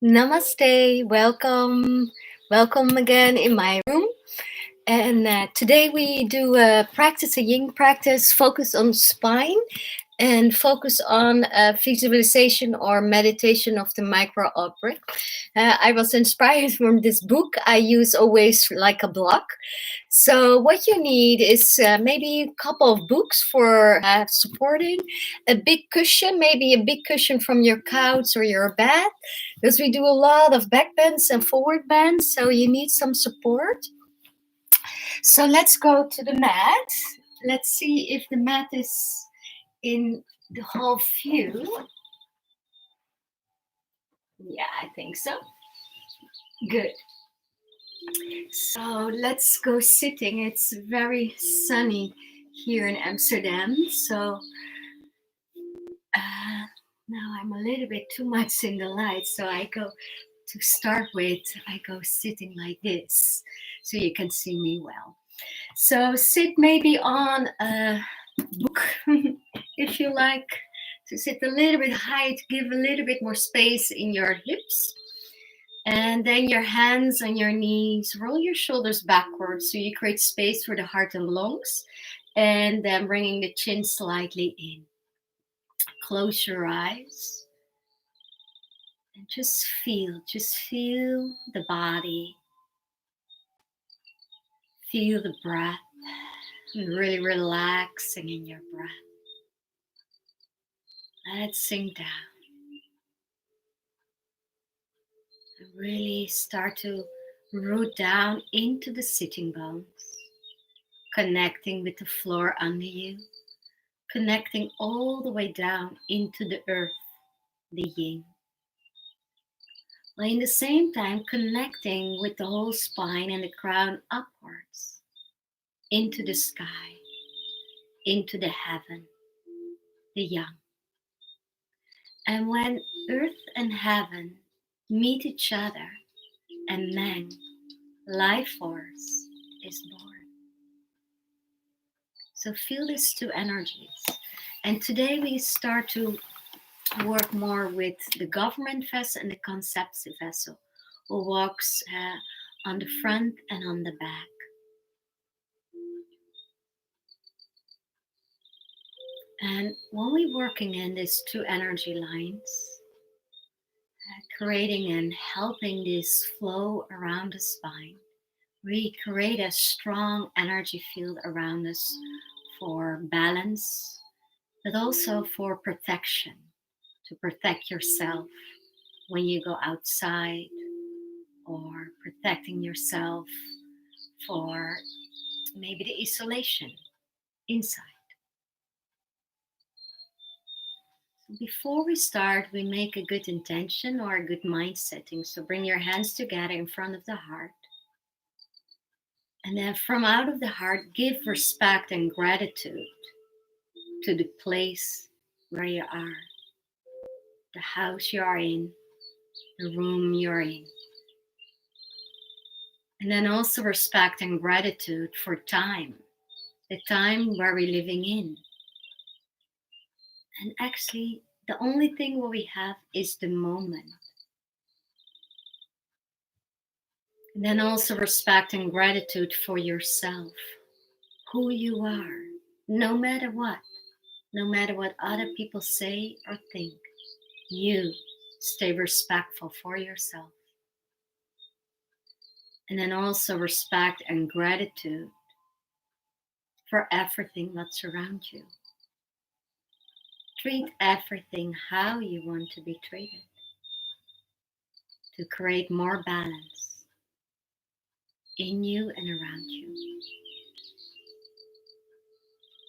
Namaste, welcome again in my room. And today we do a yin practice, focus on spine and focus on visualization or meditation of the micro-outbreak. I was inspired from this book. I use always like a block. So what you need is maybe a couple of books for supporting, a big cushion, maybe a big cushion from your couch or your bed, because we do a lot of back bends and forward bends, so you need some support. So let's go to the mat. Let's see if the mat is in the whole view. Yeah, I think so. Good. So let's go sitting. It's very sunny here in Amsterdam. So now I'm a little bit too much in the light. So I go sitting like this so you can see me well. So sit maybe on a book if you like to sit a little bit high to give a little bit more space in your hips. And then your hands on your knees, roll your shoulders backwards so you create space for the heart and lungs. And then bringing the chin slightly in. Close your eyes. And just feel the body. Feel the breath. And really relaxing in your breath. Let it sink down. And really start to root down into the sitting bones. Connecting with the floor under you. Connecting all the way down into the earth, the yin. While in the same time connecting with the whole spine and the crown upwards. Into the sky. Into the heaven. The yang. And when earth and heaven meet each other and then life force is born. So feel these two energies. And today we start to work more with the government vessel and the conceptive vessel, who walks on the front and on the back. And when we're working in these two energy lines, creating and helping this flow around the spine, we create a strong energy field around us for balance, but also for protection, to protect yourself when you go outside, or protecting yourself for maybe the isolation inside. Before we start, we make a good intention or a good mind setting. So bring your hands together in front of the heart. And then from out of the heart, give respect and gratitude to the place where you are, the house you are in, the room you're in. And then also respect and gratitude for time, the time where we're living in. And actually, the only thing what we have is the moment. And then also respect and gratitude for yourself, who you are, no matter what other people say or think. You stay respectful for yourself. And then also respect and gratitude for everything that's around you. Treat everything how you want to be treated, to create more balance in you and around you.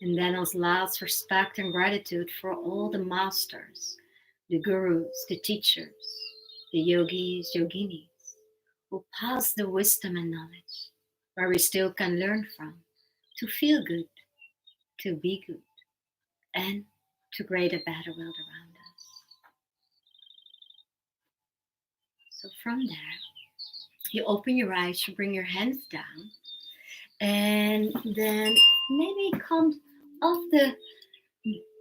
And then as last, respect and gratitude for all the masters, the gurus, the teachers, the yogis, yoginis, who pass the wisdom and knowledge, where we still can learn from, to feel good, to be good, and to create a better world around us. So from there, you open your eyes, you bring your hands down, and then maybe come off the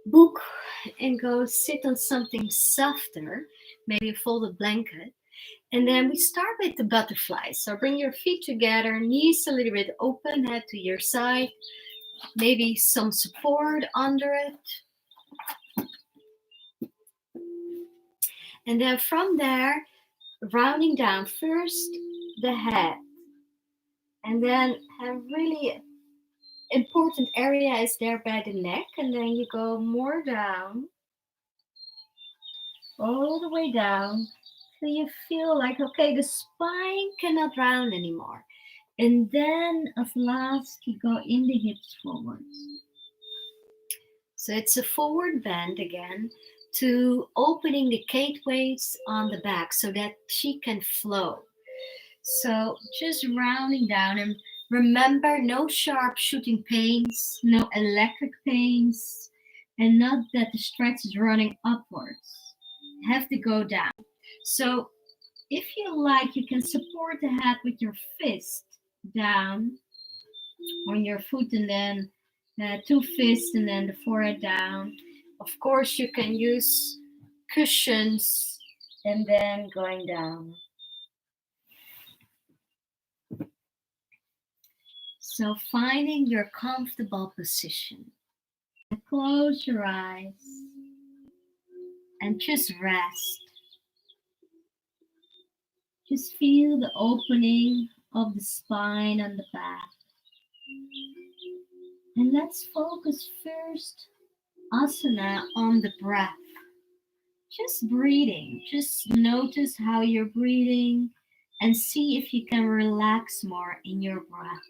book and go sit on something softer, maybe a folded blanket. And then we start with the butterfly. So bring your feet together, knees a little bit open, head to your side, maybe some support under it. And then from there, rounding down first the head. And then a really important area is there by the neck. And then you go more down, all the way down, till you feel like, okay, the spine cannot round anymore. And then at last you go in the hips forwards. So it's a forward bend again to opening the gateways on the back so that she can flow. So just rounding down, and remember, no sharp shooting pains, no electric pains, and not that the stretch is running upwards. Have to go down. So if you like, you can support the head with your fist down on your foot, and then two fists, and then the forehead down. Of course, you can use cushions and then going down. So finding your comfortable position. Close your eyes and just rest. Just feel the opening of the spine and the back. And let's focus first, asana, on the breath. Just breathing. Just notice how you're breathing and see if you can relax more in your breath.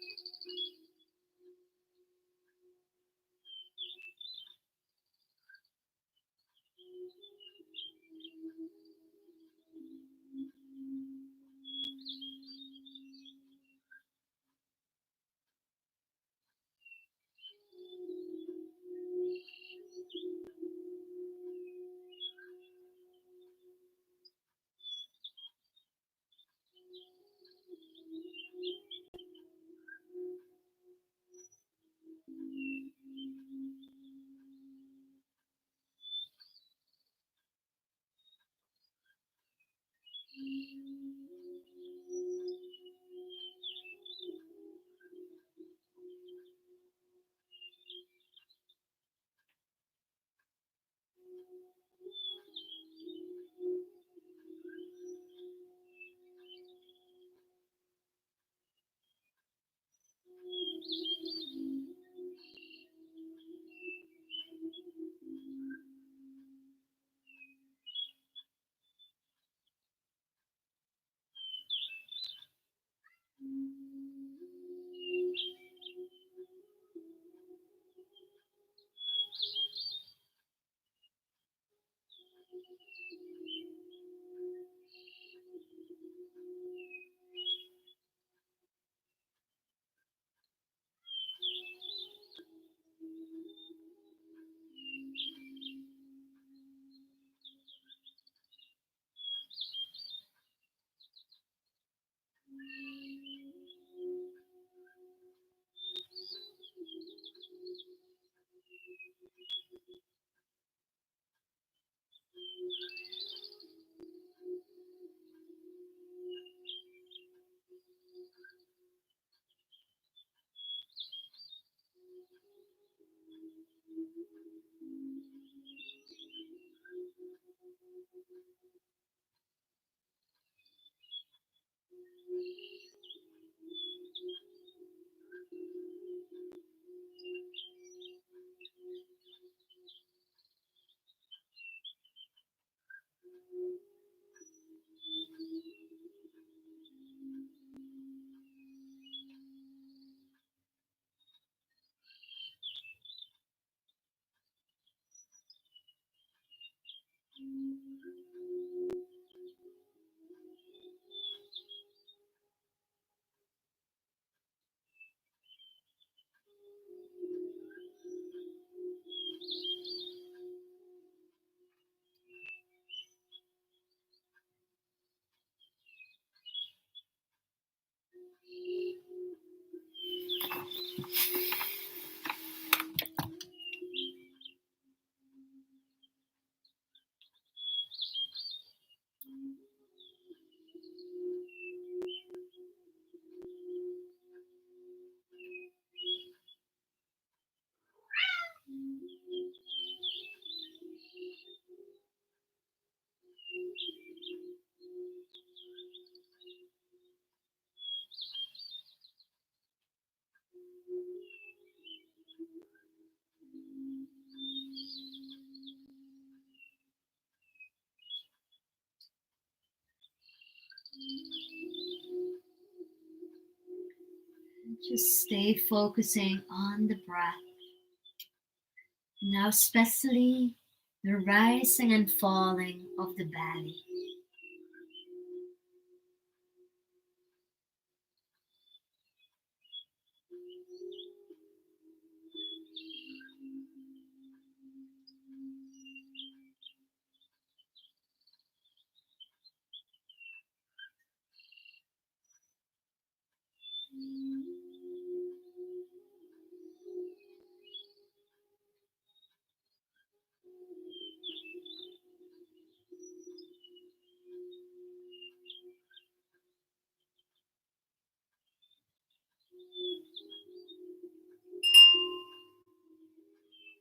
Just stay focusing on the breath. Now, especially the rising and falling of the belly.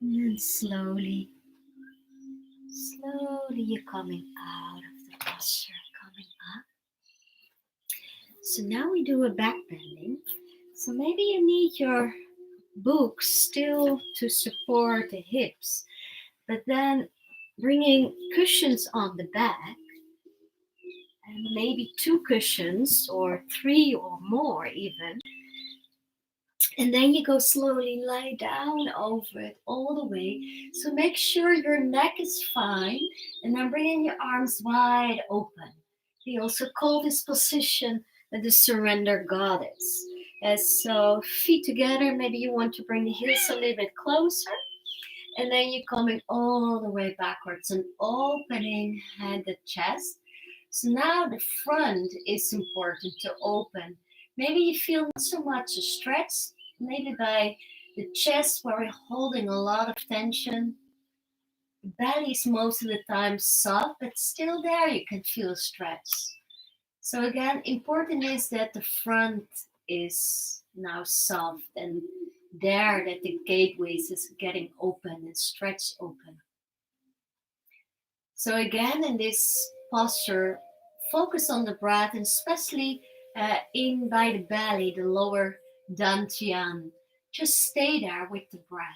And then slowly you're coming out of the posture, coming up. So now we do a back bending. So maybe you need your books still to support the hips, but then bringing cushions on the back, and maybe 2 cushions or 3 or more even. And then you go slowly lie down over it all the way. So make sure your neck is fine, and then bringing your arms wide open. We also call this position the surrender goddess. So feet together, maybe you want to bring the heels a little bit closer. And then you're coming all the way backwards and opening the chest. So now the front is important to open. Maybe you feel not so much a stretch, maybe by the chest where we're holding a lot of tension. The belly is most of the time soft, but still there you can feel a stretch. So again, important is that the front is now soft and there that the gateways is getting open and stretched open. So again, in this posture, focus on the breath, and especially in by the belly, the lower dantian. Just stay there with the breath.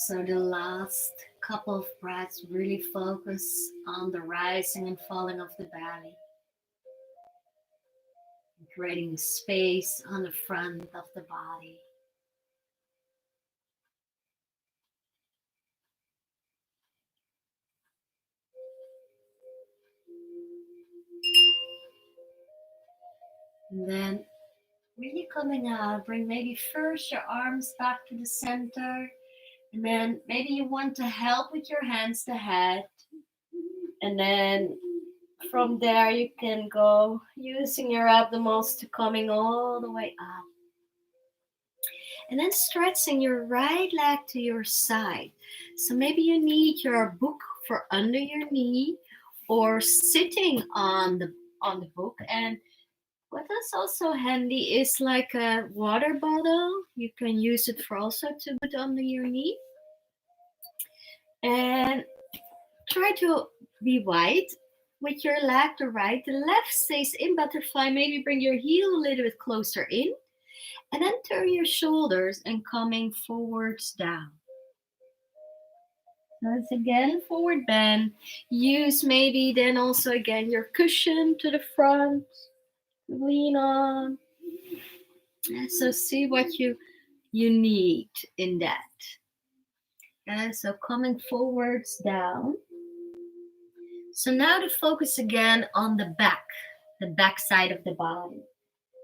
So the last couple of breaths really focus on the rising and falling of the belly, creating space on the front of the body. And then really coming out, bring maybe first your arms back to the center. And then maybe you want to help with your hands the head. And then from there you can go using your abdominals to coming all the way up. And then stretching your right leg to your side. So maybe you need your book for under your knee or sitting on the book. And what is also handy is like a water bottle. You can use it for also to put under your knee. And try to be wide with your leg to right. The left stays in butterfly. Maybe bring your heel a little bit closer in. And then turn your shoulders and coming forwards down. Once again, forward bend. Use maybe then also again your cushion to the front. Lean on. So see what you need in that. And so coming forwards down. So now to focus again on the back side of the body.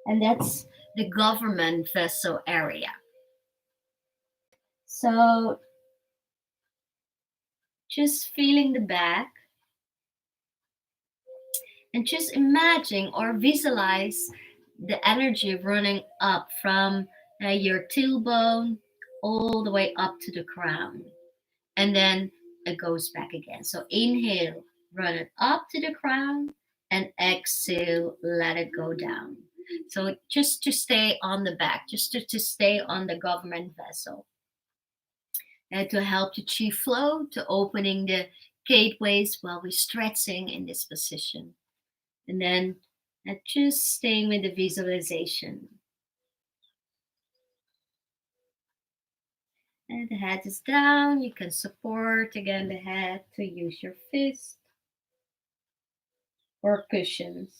And that's the government vessel area. So just feeling the back and just imagine or visualize the energy running up from your tailbone all the way up to the crown. And then it goes back again. So inhale, run it up to the crown, and exhale, let it go down. So just to stay on the back, just to stay on the government vessel. And to help the chi flow, to opening the gateways while we're stretching in this position. And then just staying with the visualization. And the head is down. You can support again the head to use your fist or cushions.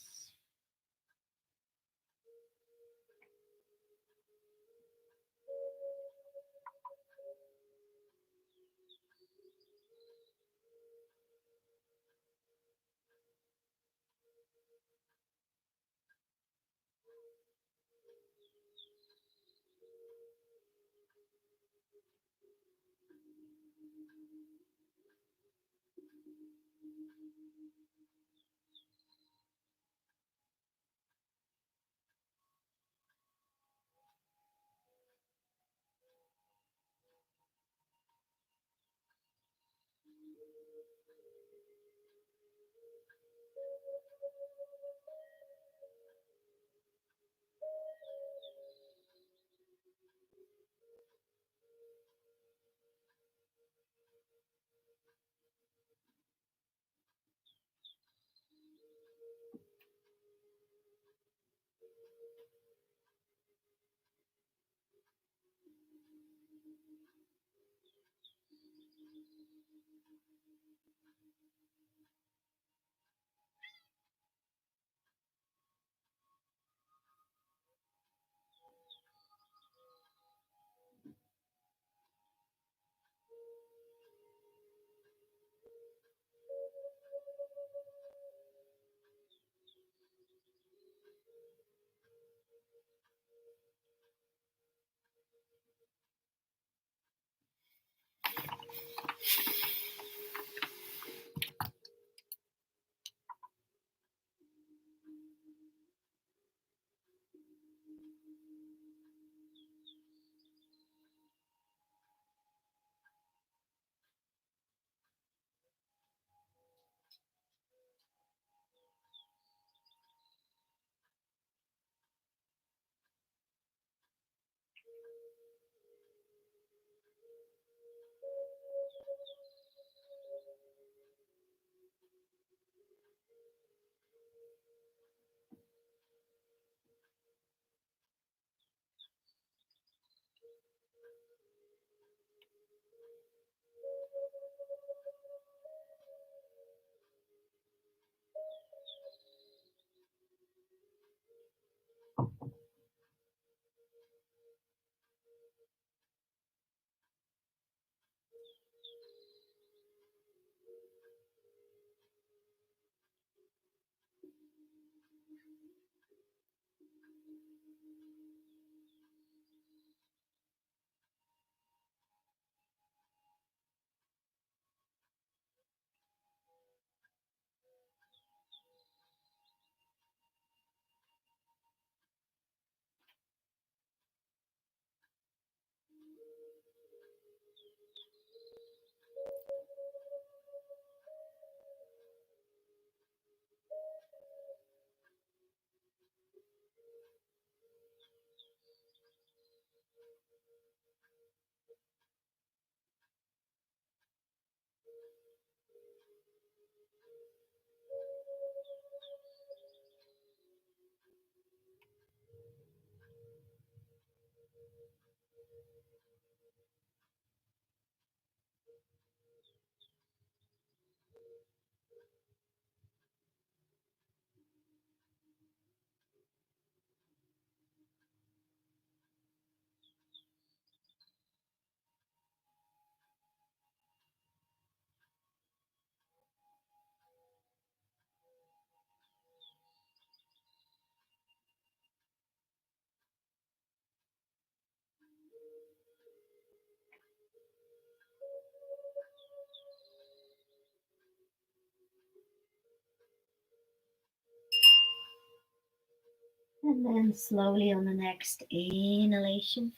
And then slowly on the next inhalation,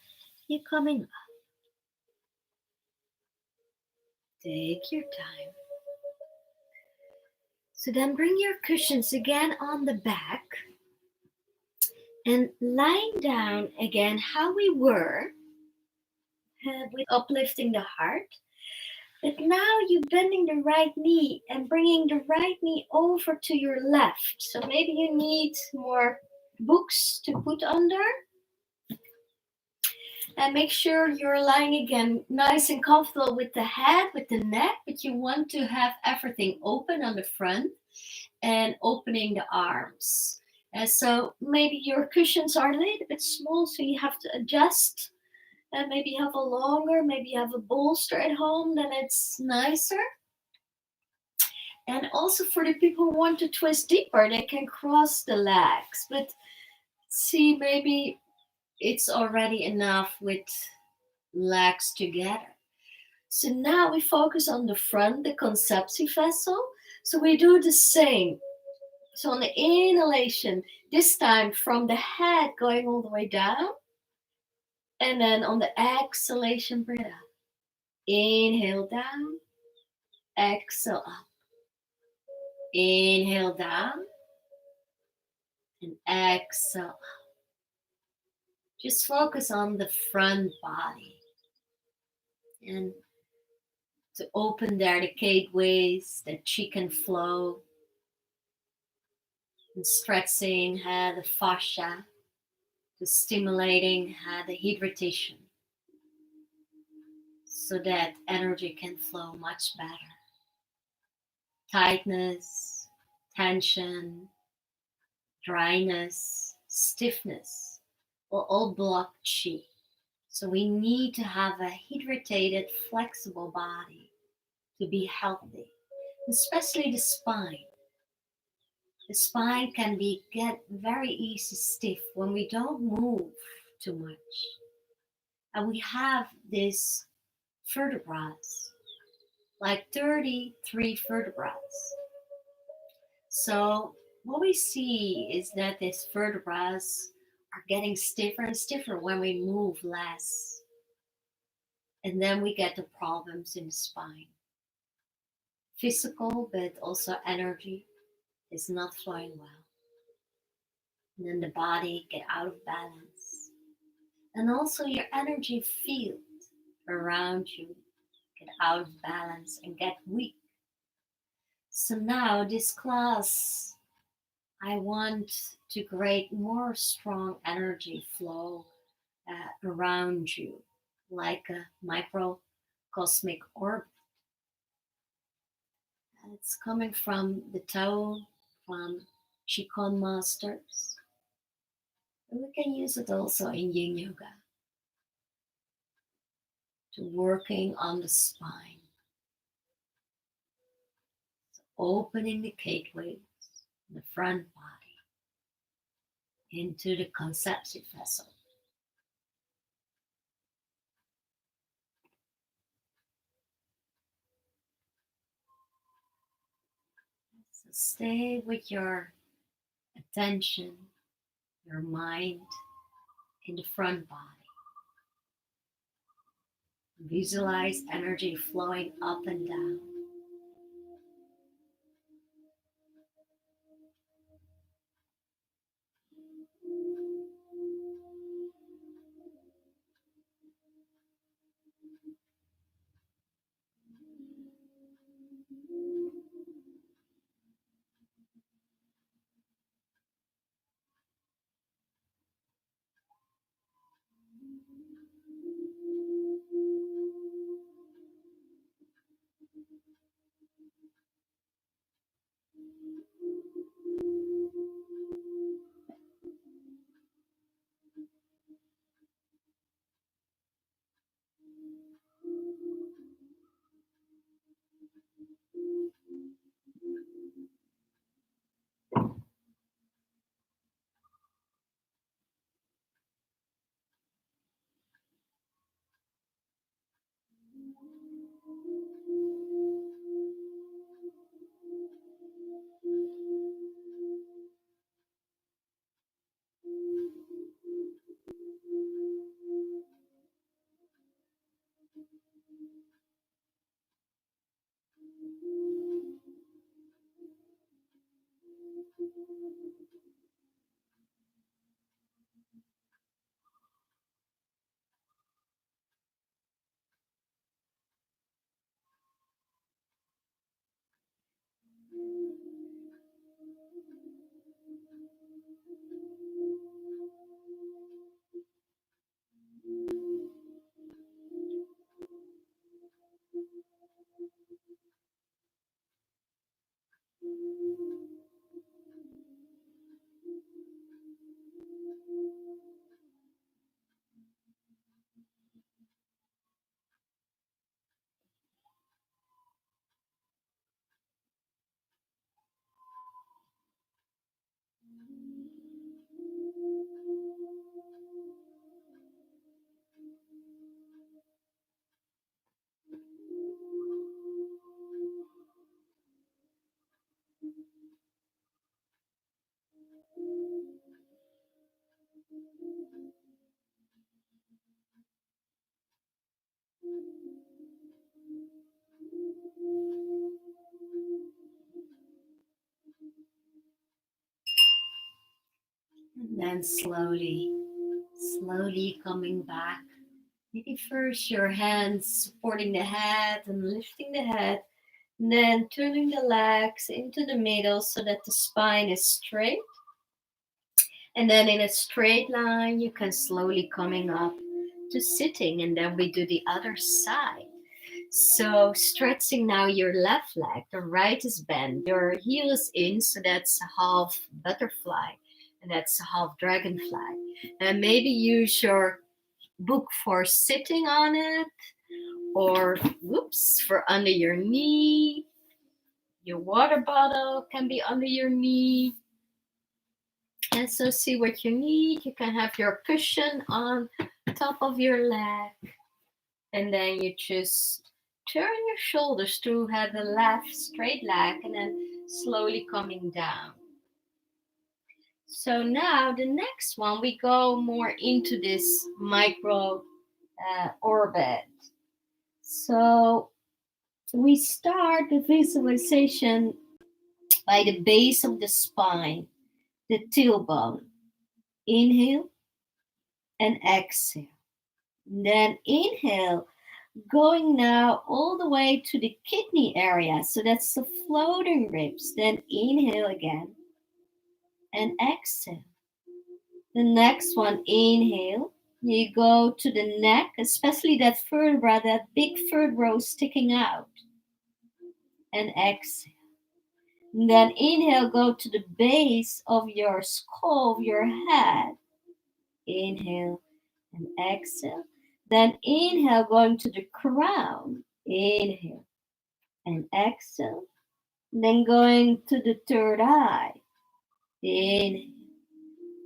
you're coming up. Take your time. So then bring your cushions again on the back and lying down again how we were, with uplifting the heart. But now you're bending the right knee and bringing the right knee over to your left. So maybe you need more books to put under. And make sure you're lying again nice and comfortable with the head, with the neck, but you want to have everything open on the front and opening the arms. And so maybe your cushions are a little bit small, so you have to adjust. And maybe you have a longer, maybe you have a bolster at home, then it's nicer. And also for the people who want to twist deeper, they can cross the legs. But see, maybe it's already enough with legs together. So now we focus on the front, the conceptive vessel. So we do the same. So on the inhalation, this time from the head going all the way down. And then on the exhalation, breathe out. Inhale down, exhale up. Inhale down and exhale up. Just focus on the front body. And to open there the gateways, the chi can flow. And stretching the fascia, to stimulating the hydration, so that energy can flow much better. Tightness, tension, dryness, stiffness will all block chi. So we need to have a hydrated, flexible body to be healthy, especially the spine. The spine can get very easy stiff when we don't move too much. And we have these vertebrae, like 33 vertebrae. So what we see is that these vertebrae are getting stiffer and stiffer when we move less. And then we get the problems in the spine. Physical, but also energy is not flowing well. And then the body get out of balance. And also your energy field around you get out of balance and get weak. So now this class, I want to create more strong energy flow around you, like a microcosmic orbit. It's coming from the Tao, from Qigong masters. And we can use it also in Yin Yoga, to working on the spine. So opening the gateways, the front body. into the conceptive vessel. So stay with your attention, your mind in the front body. Visualize energy flowing up and down. And then slowly coming back. Maybe first your hands supporting the head and lifting the head. And then turning the legs into the middle so that the spine is straight. And then in a straight line, you can slowly coming up to sitting. And then we do the other side. So stretching now your left leg, the right is bent, your heel is in, so that's a half butterfly, and that's a half dragonfly. And maybe use your book for sitting on it, or whoops, for under your knee. Your water bottle can be under your knee. And so see what you need. You can have your cushion on top of your leg. And then you just turn your shoulders to have the left straight leg and then slowly coming down. So now the next one, we go more into this micro orbit. So we start the visualization by the base of the spine, the tailbone. Inhale and exhale. Then inhale, going now all the way to the kidney area. So that's the floating ribs. Then inhale again and exhale. The next one, inhale. You go to the neck, especially that vertebra, that big vertebra sticking out. And exhale. And then inhale, go to the base of your skull, of your head. Inhale and exhale. Then inhale, going to the crown. Inhale and exhale. Then going to the third eye. Inhale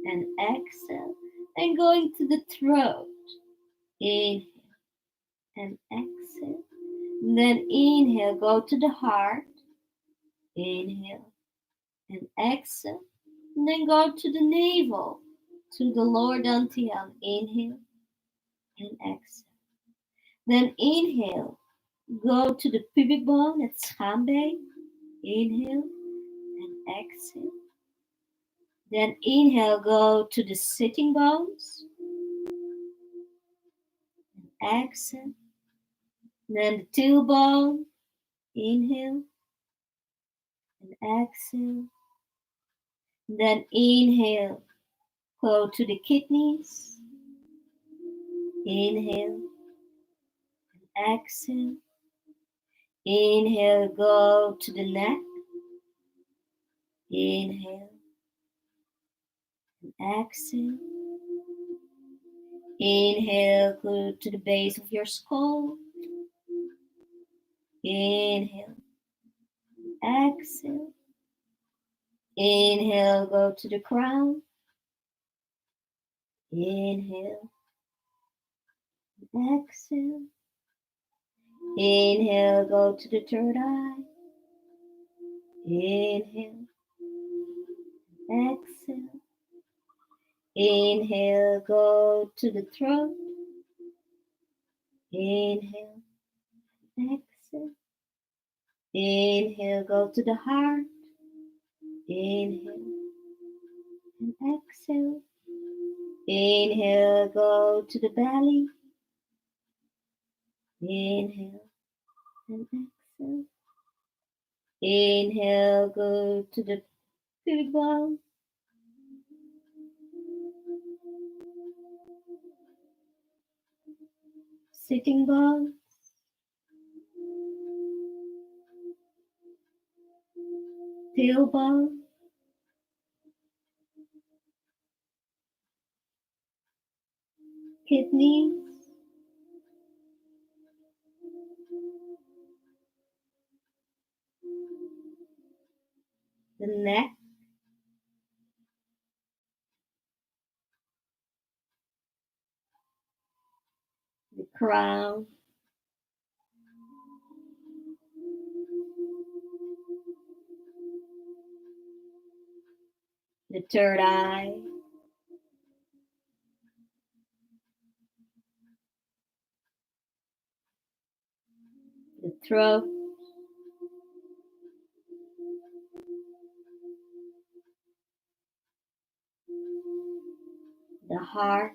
and exhale. And going to the throat. Inhale and exhale. And then inhale, go to the heart. Inhale and exhale. And then go to the navel, to the lower dantian. Inhale and exhale. Then inhale, go to the pubic bone at schaambeen. Inhale and exhale. Then inhale, go to the sitting bones. And exhale. Then the tailbone. Inhale and exhale. Then inhale, go to the kidneys. Inhale and exhale. Inhale, go to the neck. Inhale and exhale. Inhale, go to the base of your skull. Inhale, exhale. Inhale, go to the crown. Inhale, exhale. Inhale, go to the third eye. Inhale, exhale. Inhale, go to the throat. Inhale, exhale. Inhale, go to the heart. Inhale and exhale. Inhale, go to the belly. Inhale and exhale. Inhale, go to the pubic bone. Sitting bone. Tailbone. Kidneys. The neck. The crown. The third eye. The throat. The heart.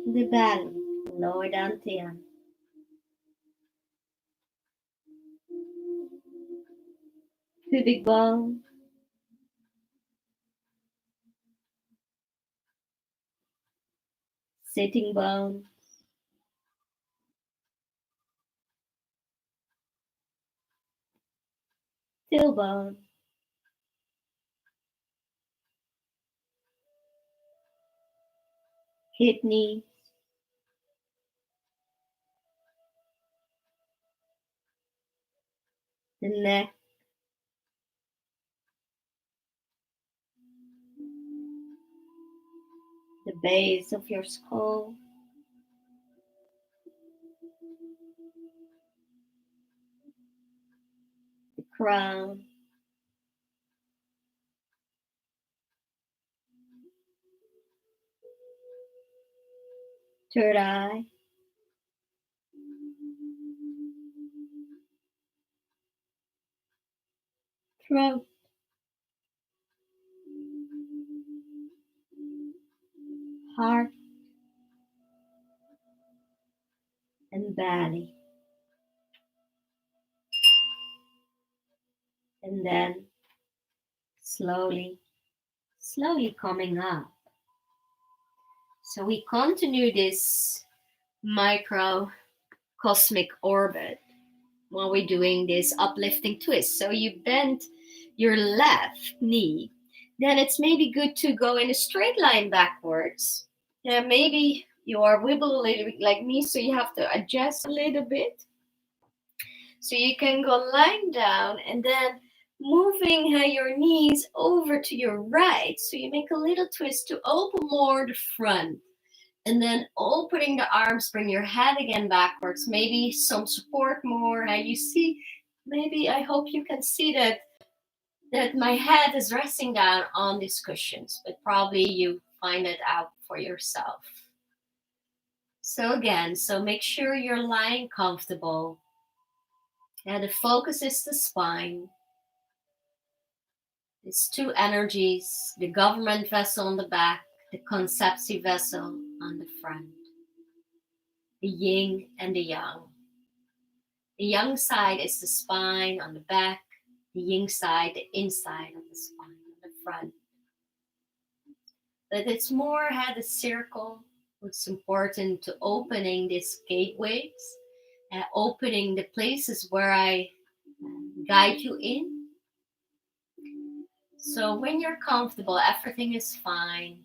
The belly. Lower dantian. Pubic bone. Sitting bone. Tailbone. Kidney. The neck. The base of your skull. The crown. Third eye. Throat. Heart. And belly. And then slowly coming up. So we continue this microcosmic orbit while we're doing this uplifting twist. So you bend your left knee. Then it's maybe good to go in a straight line backwards. Yeah, maybe you are wibble a little bit like me, so you have to adjust a little bit. So you can go lying down and then moving your knees over to your right. So you make a little twist to open more the front. And then opening the arms, bring your head again backwards. Maybe some support more. You see, maybe I hope you can see that my head is resting down on these cushions, but probably you find it out for yourself. So again, so make sure you're lying comfortable. And the focus is the spine. It's two energies, the government vessel on the back, the conceptive vessel on the front. The yin and the yang. The yang side is the spine on the back, the yin side, the inside of the spine on the front. But it's more had a circle. It's important to opening these gateways, opening the places where I guide you in. So when you're comfortable, everything is fine.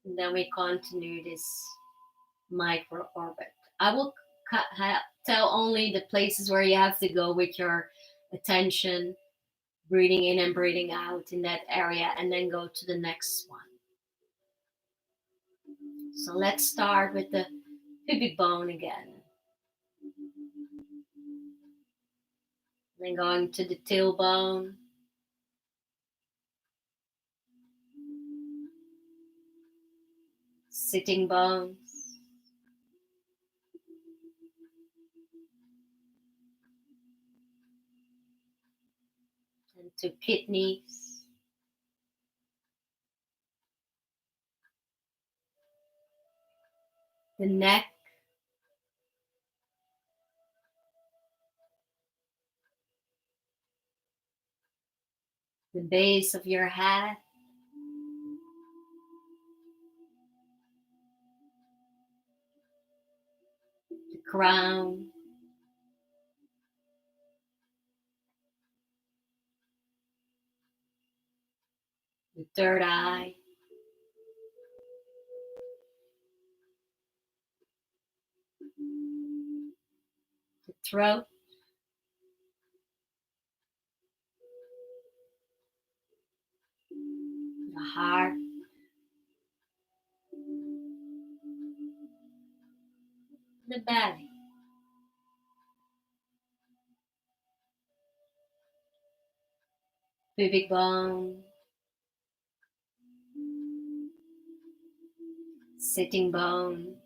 And then we continue this micro orbit. I will tell only the places where you have to go with your attention, breathing in and breathing out in that area, and then go to the next one. So let's start with the pubic bone again. Then going to the tailbone. Sitting bones. And to kidneys. The neck. The base of your head. The crown. The third eye. The throat. The heart. The belly. Pubic bone. Sitting bones.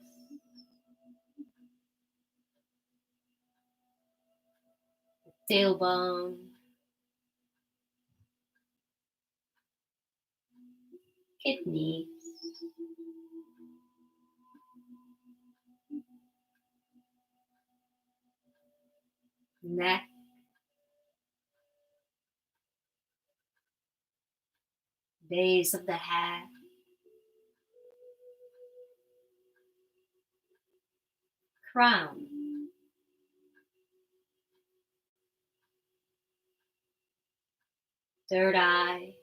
Tailbone. Kidneys. Neck. Base of the head. Crown. Third eye.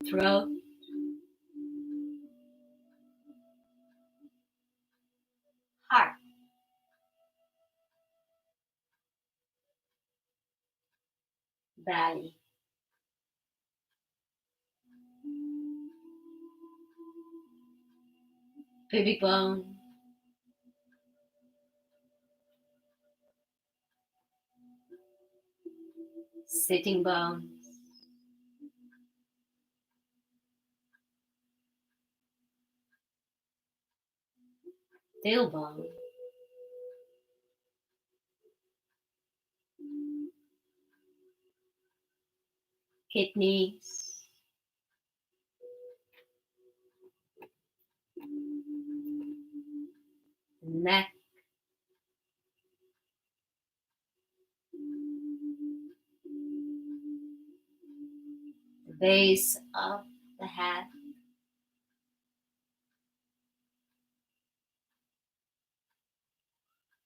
Throat. Heart. Belly. Pubic bone. Sitting bones. Tailbone. Kidneys. Neck. The base of the head.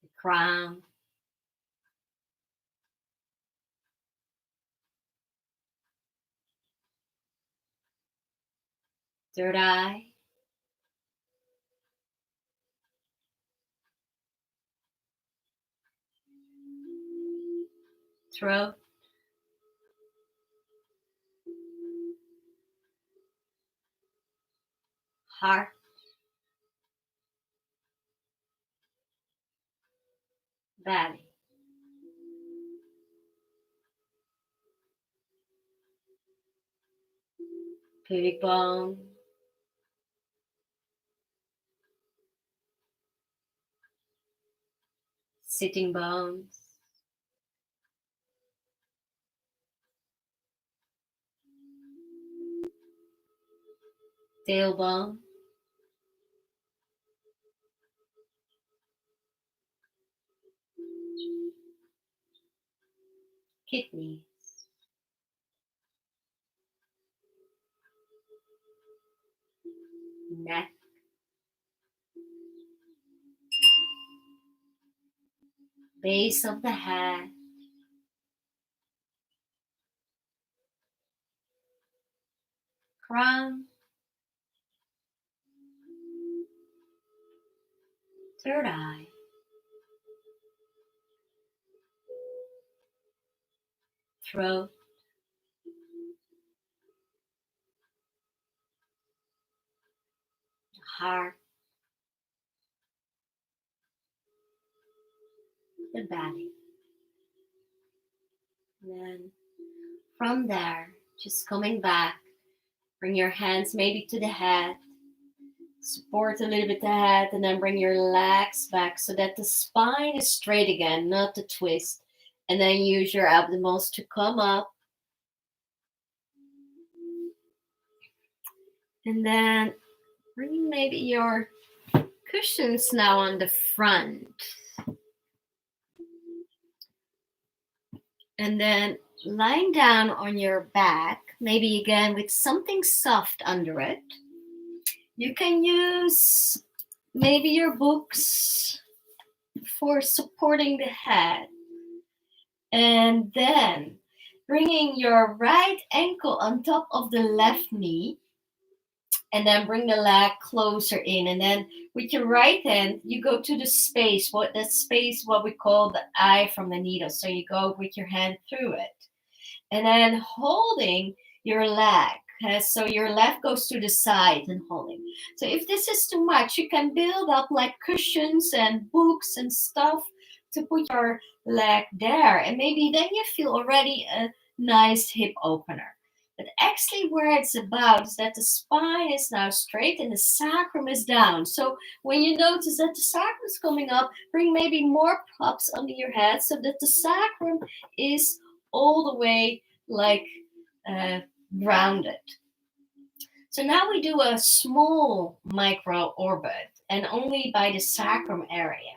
The crown. Third eye. throat, heart, belly. Pubic bone, sitting bones, tailbone, kidneys, neck, base of the head, crown, third eye, throat, heart, the belly. And then from there, just coming back, bring your hands maybe to the head, support a little bit the head, and then bring your legs back so that the spine is straight again, not the twist. And then use your abdominals to come up. And then bring maybe your cushions now on the front. And then lying down on your back, maybe again with something soft under it. You can use maybe your books for supporting the head. And then bringing your right ankle on top of the left knee. And then bring the leg closer in. And then with your right hand, you go to the space, what we call the eye from the needle. So you go with your hand through it. And then holding your leg. So your left goes to the side and holding. So if this is too much, you can build up like cushions and books and stuff to put your leg there. And maybe then you feel already a nice hip opener. But actually where it's about is that the spine is now straight and the sacrum is down. So when you notice that the sacrum is coming up, bring maybe more props under your head so that the sacrum is all the way like rounded. So now we do a small micro orbit and only by the sacrum area.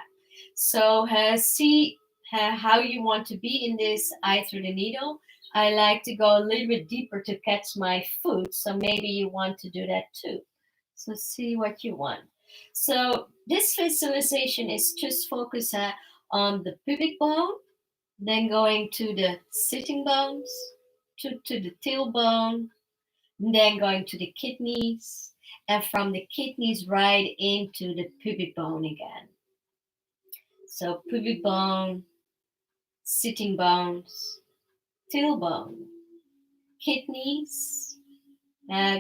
So see how you want to be in this eye through the needle. I like to go a little bit deeper to catch my foot. So maybe you want to do that too. So see what you want. So this visualization is just focus on the pubic bone, then going to the sitting bones, to the tailbone, then going to the kidneys, and from the kidneys right into the pubic bone again. So pubic bone, sitting bones, tailbone, kidneys,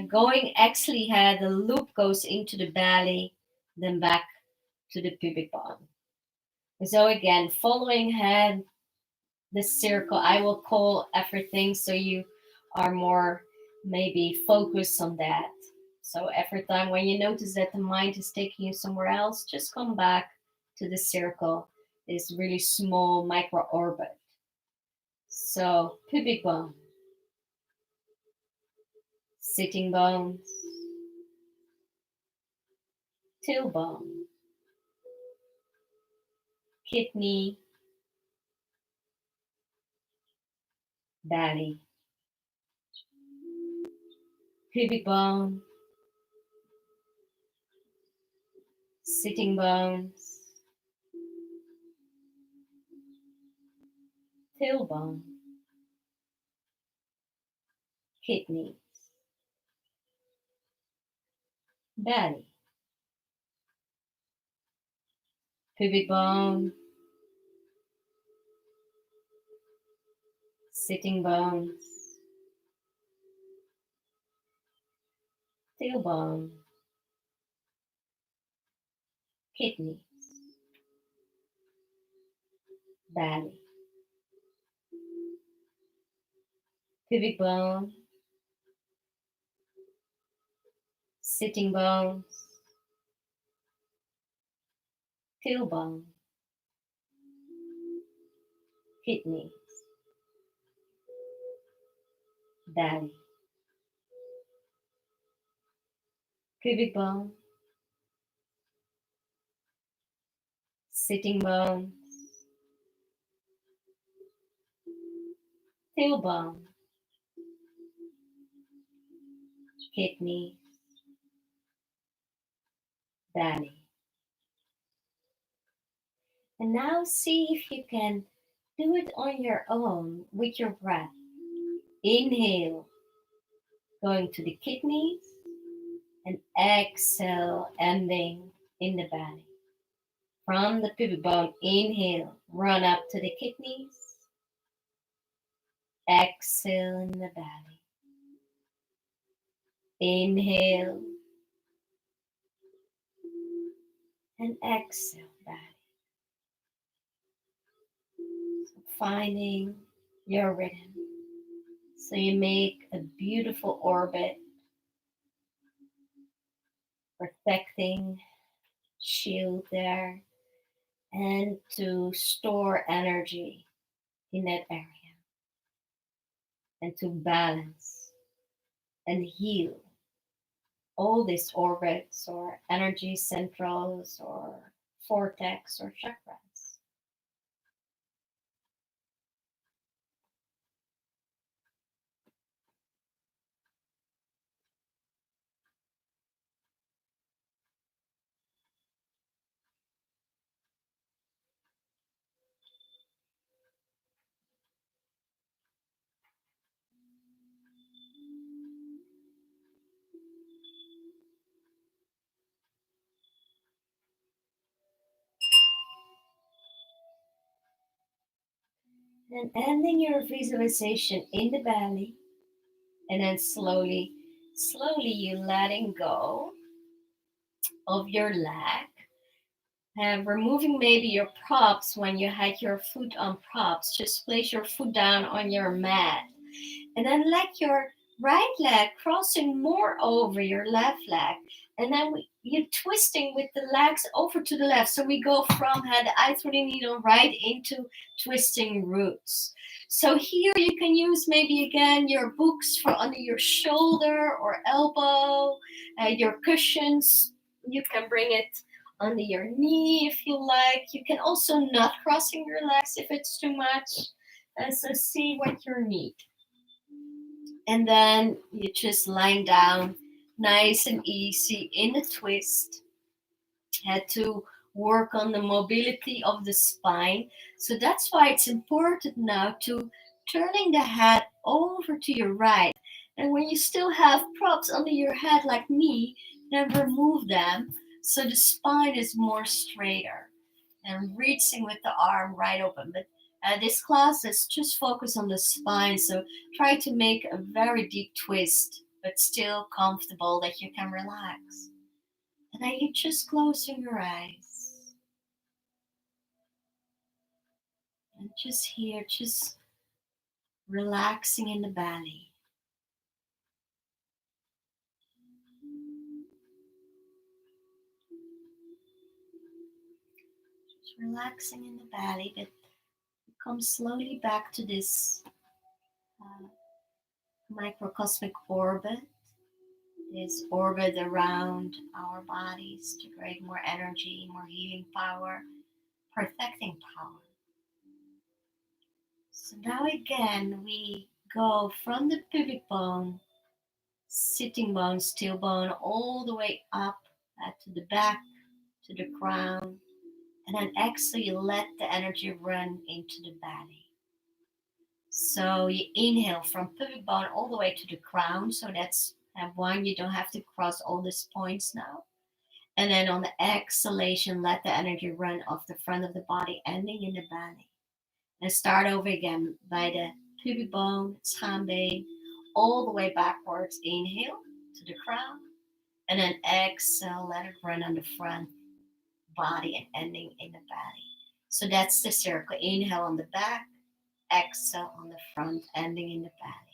going actually the loop goes into the belly, then back to the pubic bone. So again, following the circle, I will call everything so you are more maybe focused on that. So every time when you notice that the mind is taking you somewhere else, just come back to the circle, this really small micro orbit. So pubic bone, sitting bones, tailbone, kidney, belly, pubic bone, sitting bones, tailbone, kidney, belly, pubic bone, sitting bones, tailbone, kidney, belly, pubic bone, sitting bones, tailbone, kidney, belly, pubic bone, sitting bones, tailbone, kidney, belly. And now see if you can do it on your own with your breath. Inhale, going to the kidneys, and exhale, ending in the belly. From the pubic bone, inhale, run up to the kidneys, exhale in the belly. Inhale and exhale, belly. So finding your rhythm. So you make a beautiful orbit, protecting shield there, and to store energy in that area, and to balance and heal all these orbits or energy centrals or vortex or chakras. And ending your visualization in the belly, and then slowly you letting go of your leg, and removing maybe your props. When you had your foot on props, just place your foot down on your mat, and then let your right leg crossing more over your left leg, and then you're twisting with the legs over to the left. So we go from the eye-threading needle right into twisting roots. So here you can use maybe again your books for under your shoulder or elbow, your cushions. You can bring it under your knee if you like. You can also not crossing your legs if it's too much. So see what you need. And then you just lying down nice and easy in a twist. Had to work on the mobility of the spine. So that's why it's important now to turning the head over to your right. And when you still have props under your head like me, then remove them so the spine is more straighter. And reaching with the arm right open. But this class is just focused on the spine, so try to make a very deep twist, but still comfortable that you can relax. And then you just closing your eyes. And just here, just relaxing in the belly. Just relaxing in the belly, but come slowly back to this microcosmic orbit. This orbit around our bodies to create more energy, more healing power, protecting power. So now again, we go from the pubic bone, sitting bone, still bone, all the way up to the back, to the crown. And then exhale, you let the energy run into the belly. So you inhale from pubic bone all the way to the crown. So that's one, you don't have to cross all these points now. And then on the exhalation, let the energy run off the front of the body, ending in the belly. And start over again by the pubic bone, schaambeen, all the way backwards. Inhale to the crown, and then exhale, let it run on the front body and ending in the belly. So that's the circle. Inhale on the back, exhale on the front, ending in the belly.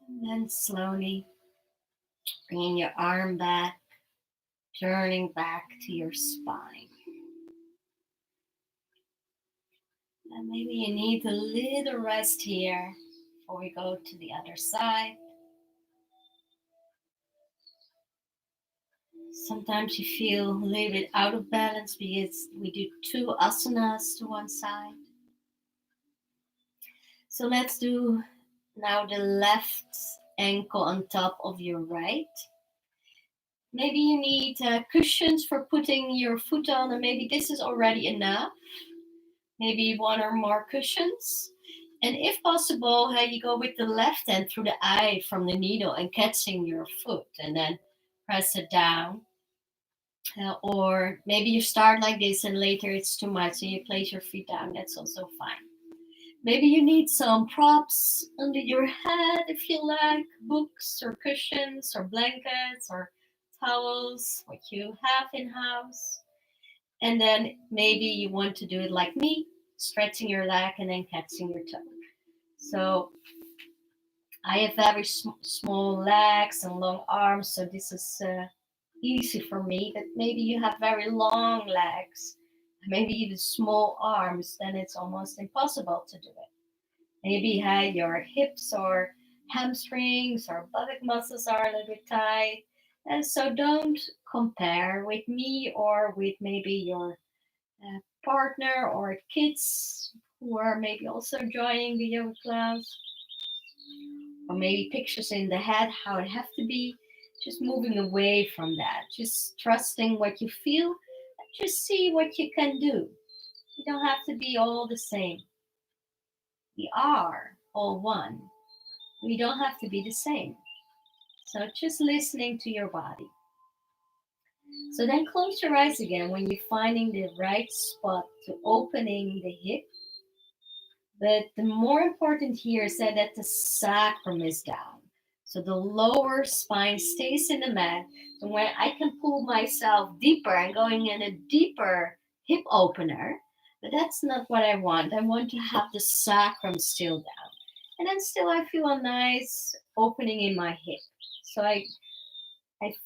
And then slowly bringing your arm back, turning back to your spine. And maybe you need a little rest here before we go to the other side. Sometimes you feel a little bit out of balance because we do 2 asanas to one side. So let's do now the left ankle on top of your right. Maybe you need cushions for putting your foot on, and maybe this is already enough. Maybe 1 or more cushions. And if possible, you go with the left hand through the eye from the needle and catching your foot and then press it down. Or maybe you start like this and later it's too much and you place your feet down. That's also fine. Maybe you need some props under your head if you like, books or cushions or blankets or towels, what you have in house. And then maybe you want to do it like me, stretching your leg and then catching your toe. So I have very small legs and long arms, so this is easy for me. But maybe you have very long legs, maybe even small arms, then it's almost impossible to do it. Maybe your hips or hamstrings or buttock muscles are a little bit tight. And so don't compare with me or with maybe your partner or kids who are maybe also joining the yoga class. Or maybe pictures in the head how it have to be. Just moving away from that. Just trusting what you feel. Just see what you can do. You don't have to be all the same. We are all one. We don't have to be the same. So just listening to your body. So then close your eyes again when you're finding the right spot to opening the hip. But the more important here is that the sacrum is down. So the lower spine stays in the mat. And when I can pull myself deeper and going in a deeper hip opener, but that's not what I want. I want to have the sacrum still down. And then still I feel a nice opening in my hip. So I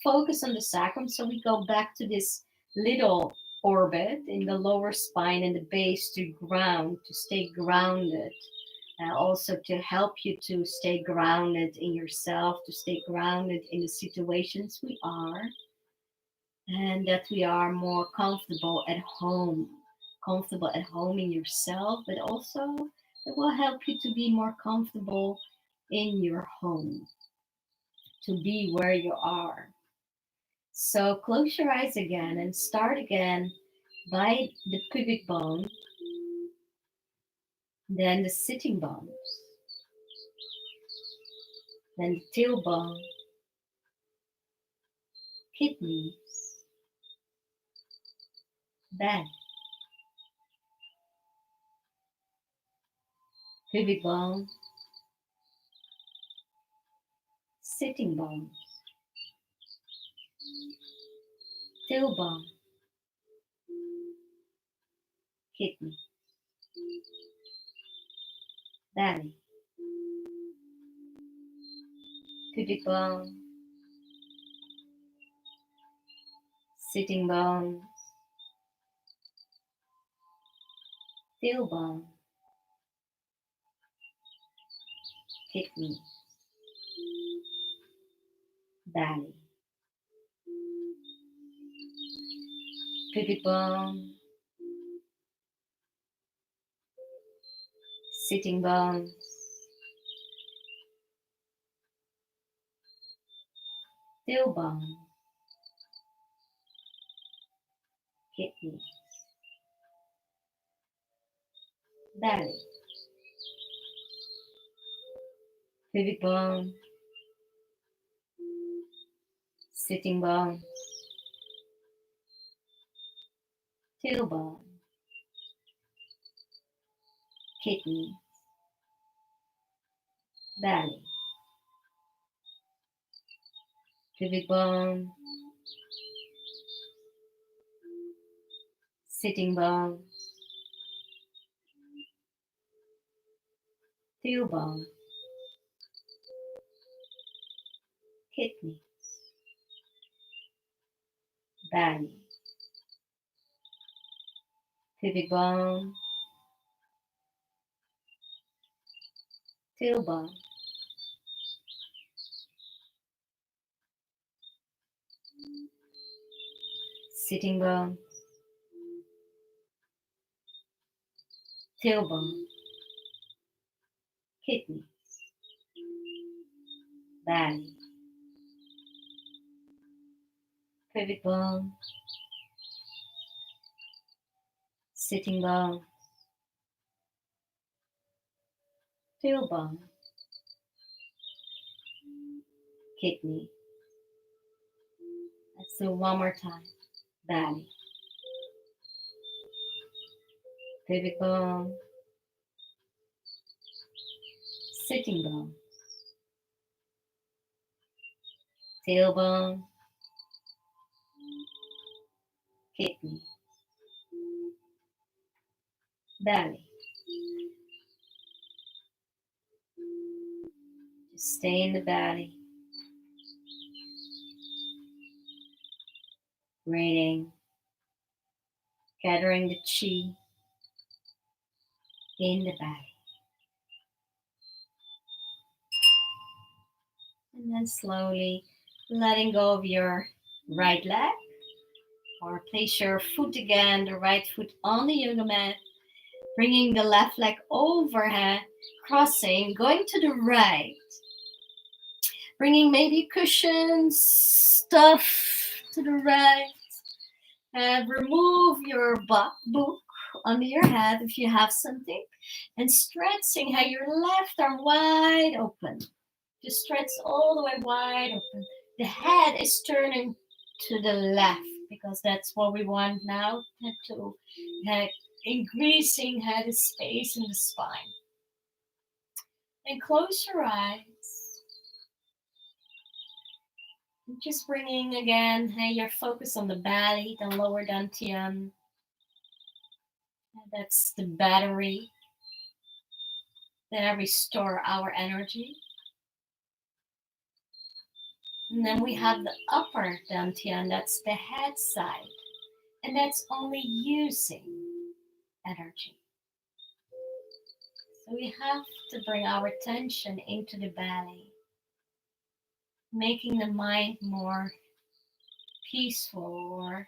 focus on the sacrum. So we go back to this little orbit in the lower spine and the base to ground, to stay grounded. Also to help you to stay grounded in yourself, to stay grounded in the situations we are, and that we are more comfortable at home in yourself, but also it will help you to be more comfortable in your home, to be where you are. So close your eyes again and start again by the pubic bone, then the sitting bones, then the tailbone, kidneys, back, pubic bone, sitting bones, tailbone, kidney, belly, pubic bone, sitting bone, tailbone, kidney, belly, pubic bone, sitting bones, tailbone, kidney, belly, pubic bone, sitting bones, tailbone, kidney, belly, pubic bone, sitting bones, tailbone, kidney, belly, pubic bone, tailbone, sitting bone, tailbone, kidney, belly, pubic bone, sitting bone, tailbone, kidney. Let's do one more time. Belly, pubic bone, sitting bone, tailbone, kidney, belly. Just stay in the belly. Breathing, gathering the chi in the belly. And then slowly letting go of your right leg, or place your foot again, the right foot on the yoga mat, bringing the left leg overhead, crossing, going to the right, bringing maybe cushions, stuff to the right, and remove your book under your head if you have something, and stretching how your left arm wide open. Just stretch all the way wide open. The head is turning to the left because that's what we want now, to increasing the space in the spine. And close your eyes. And just bringing again your focus on the belly, the lower dantian. That's the battery that restore our energy. And then we have the upper dantian, that's the head side. And that's only using energy. So we have to bring our attention into the belly, making the mind more peaceful, or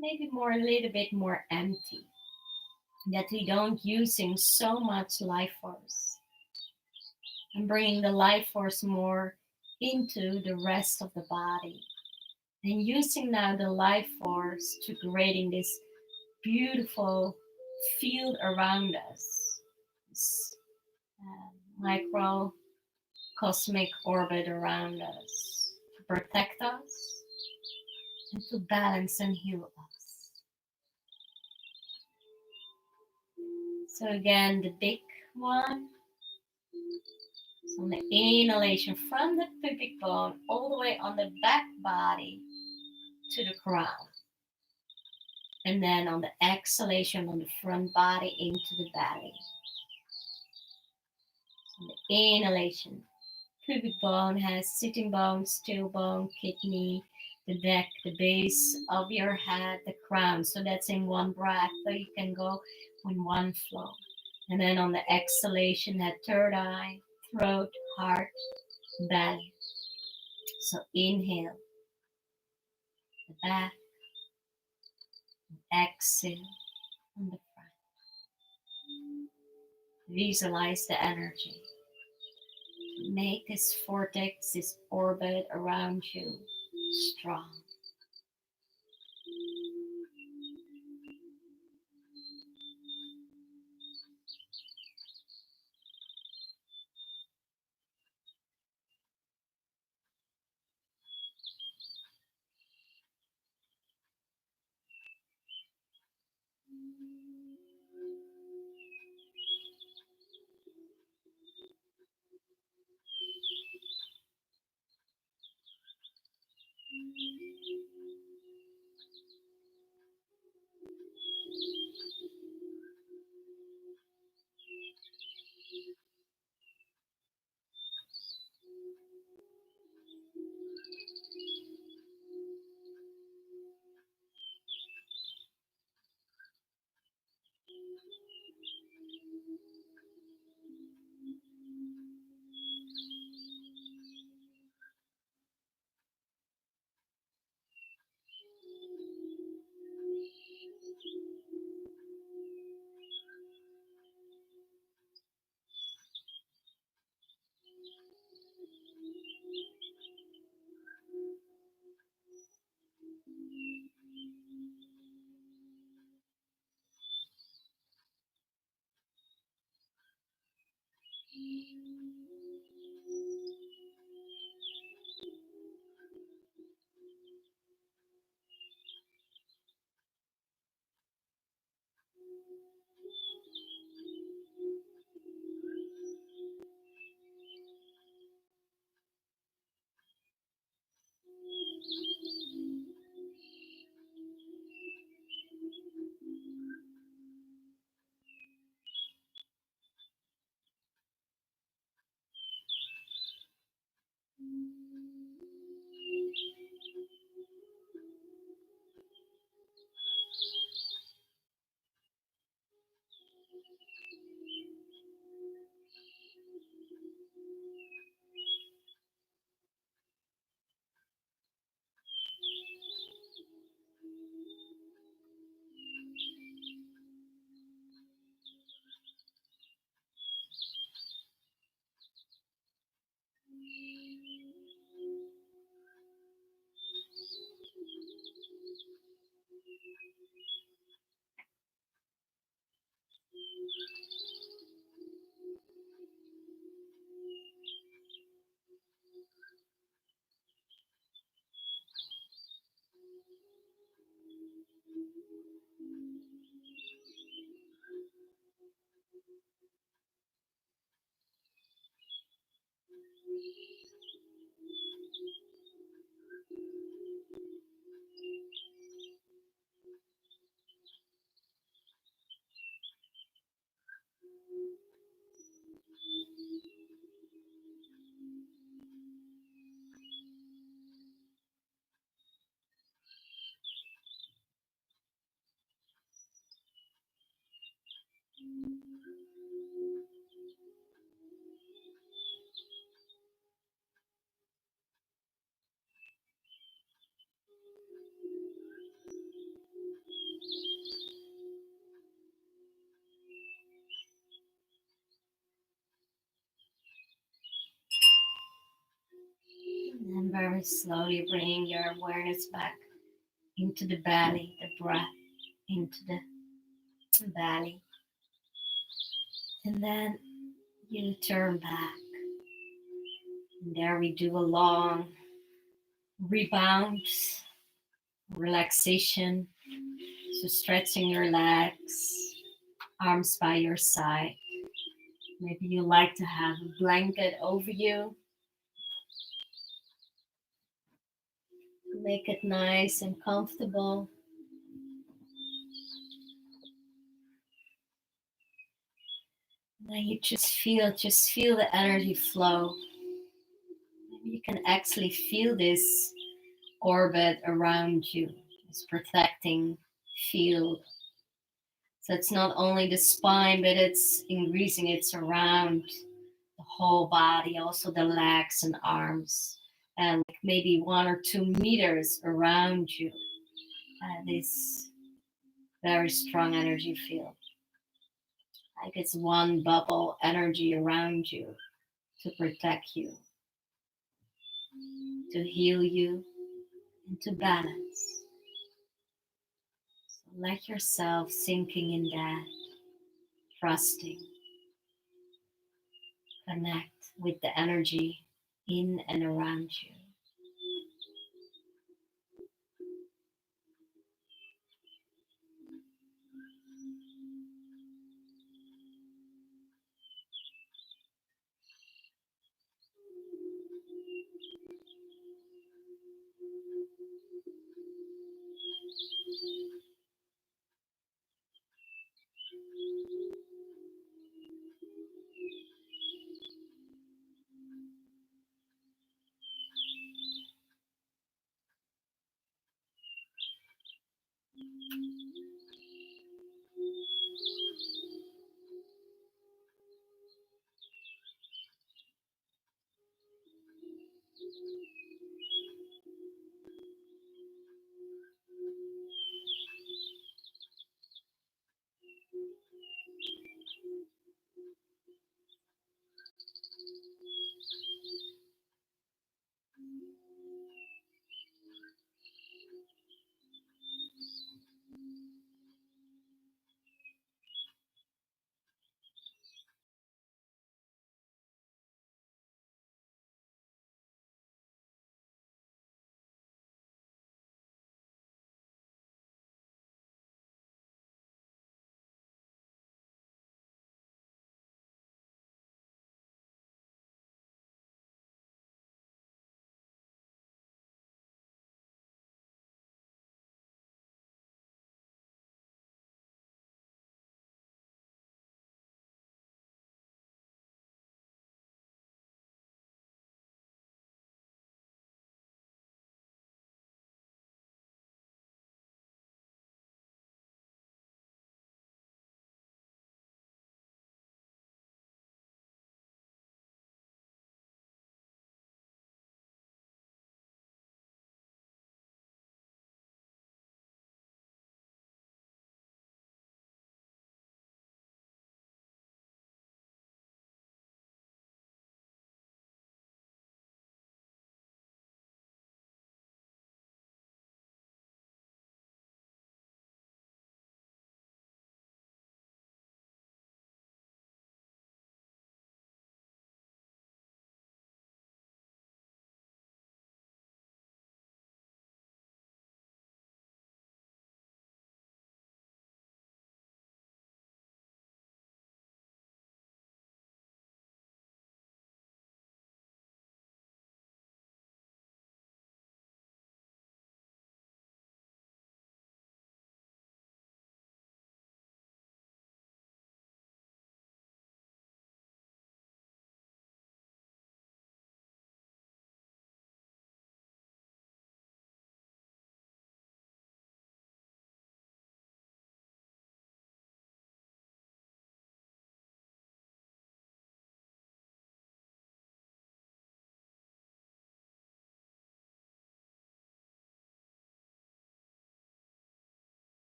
maybe a little bit more empty. That we don't using so much life force. And bringing the life force more into the rest of the body. And using now the life force to creating this beautiful field around us. This microcosmic orbit around us to protect us and to balance and heal us. So again, the big one. So on the inhalation from the pubic bone all the way on the back body to the crown. And then on the exhalation on the front body into the belly. So on the inhalation, pubic bone has sitting bone, still bone, kidney, the neck, the base of your head, the crown. So that's in one breath, so you can go in one flow. And then on the exhalation, that third eye, throat, heart, belly. So inhale, the back, exhale on the front. Visualize the energy. Make this vortex, this orbit around you strong. slowly bringing your awareness back into the belly, the breath into the belly. And then you turn back. And there we do a long rebound, relaxation. So stretching your legs, arms by your side. Maybe you like to have a blanket over you. Make it nice and comfortable. Now you just feel the energy flow. Maybe you can actually feel this orbit around you, this protecting field. So it's not only the spine, but it's increasing, it's around the whole body, also the legs and arms, and like maybe 1 or 2 meters around you. This very strong energy field. Like it's one bubble energy around you to protect you, to heal you, and to balance. So let yourself sinking in that, trusting, connect with the energy in and around you.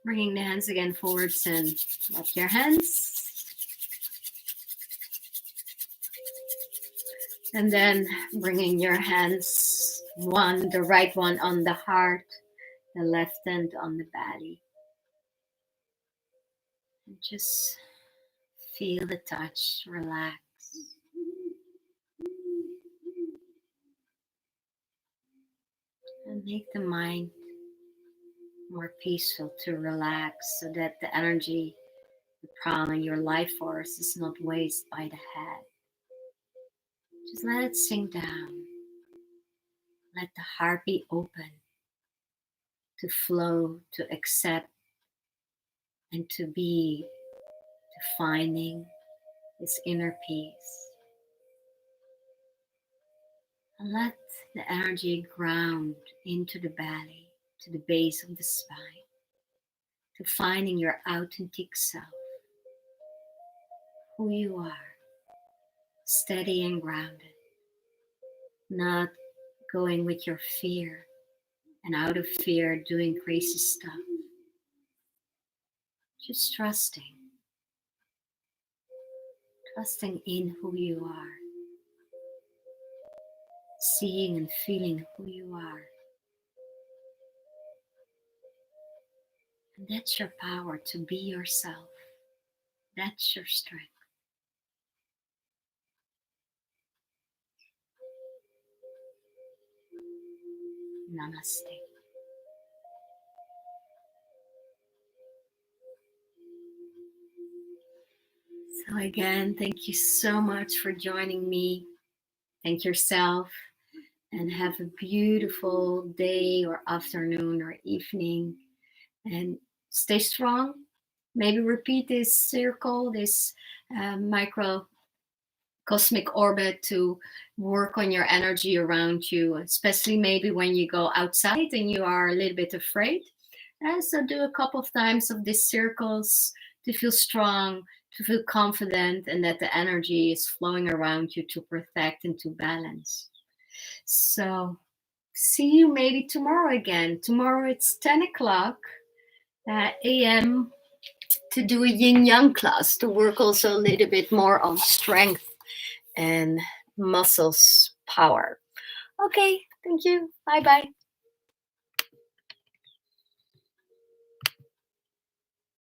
Bringing the hands again forwards and up your hands. And then bringing your hands, the right one on the heart, the left hand on the belly. And just feel the touch, relax. And make the mind more peaceful to relax so that the energy, the prana, your life force is not wasted by the head. Just let it sink down. Let the heart be open to flow, to accept, and to be finding this inner peace. And let the energy ground into the belly, to the base of the spine, to finding your authentic self, who you are, steady and grounded, not going with your fear and out of fear doing crazy stuff. Just trusting in who you are, seeing and feeling who you are. And that's your power, to be yourself. That's your strength. Namaste. So again, thank you so much for joining me. Thank yourself and have a beautiful day or afternoon or evening. And stay strong. Maybe repeat this circle, this microcosmic orbit to work on your energy around you, especially maybe when you go outside and you are a little bit afraid. So do a couple of times of these circles to feel strong, to feel confident, and that the energy is flowing around you to protect and to balance. So see you maybe tomorrow again. Tomorrow it's 10 o'clock a.m. to do a yin-yang class to work also a little bit more on strength and muscles power. Okay, thank you. Bye-bye.